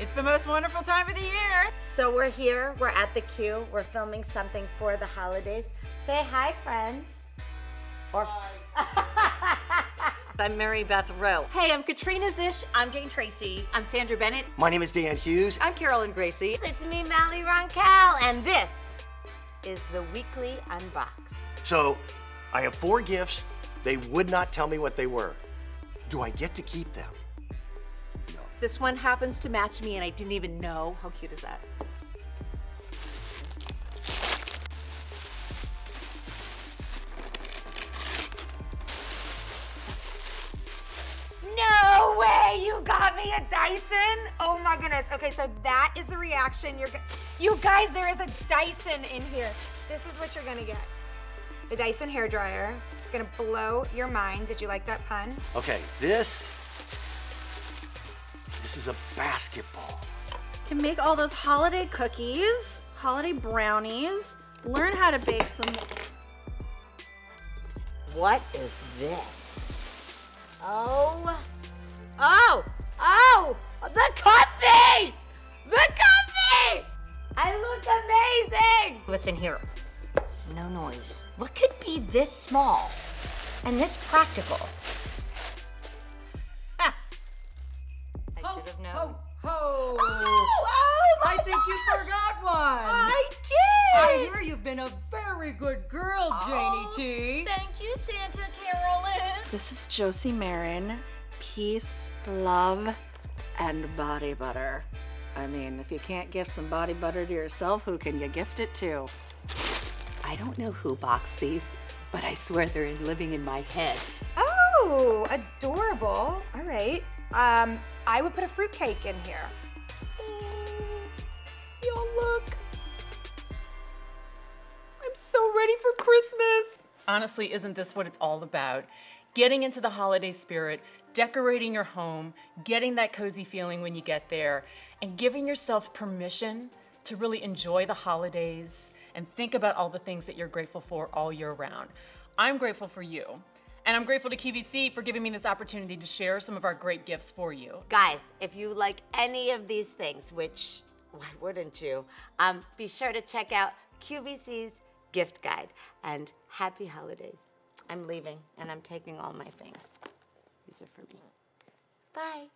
It's the most wonderful time of the year. So we're here, we're at the Q, we're filming something for the holidays. Say hi, friends. Or I'm Mary Beth Rowe. Hey, I'm Katrina Zish. I'm Jane Tracy. I'm Sandra Bennett. My name is Dan Hughes. I'm Carolyn Gracie. it's me, Mally Roncal, and this is the weekly unbox. So, I have 4 gifts. They would not tell me what they were. Do I get to keep them? No. This one happens to match me and I didn't even know. How cute is that? No way, you got me a Dyson? Oh my goodness. Okay, so that is the reaction you guys, there is a Dyson in here. This is what you're gonna get. The Dyson hairdryer. It's gonna blow your mind. Did you like that pun? Okay, this is a basketball. Can make all those holiday cookies, holiday brownies, learn how to bake some. What is this? Oh, the coffee! The coffee! I look amazing! What's in here? No noise. What could be this small and this practical? I should have known. Ho! My I think you forgot one. I did! I hear you've been a very good girl, Janie T. Thank you, Santa Carolyn. This is Josie Marin. Peace, love, and body butter. I mean, if you can't gift some body butter to yourself, who can you gift it to? I don't know who boxed these, but I swear they're living in my head. Oh, adorable. All right. I would put a fruitcake in here. Y'all look. I'm so ready for Christmas. Honestly, isn't this what it's all about? Getting into the holiday spirit, decorating your home, getting that cozy feeling when you get there, and giving yourself permission to really enjoy the holidays and think about all the things that you're grateful for all year round. I'm grateful for you. And I'm grateful to QVC for giving me this opportunity to share some of our great gifts for you. Guys, if you like any of these things, which why wouldn't you? Be sure to check out QVC's gift guide. And happy holidays. I'm leaving and I'm taking all my things. These are for me. Bye.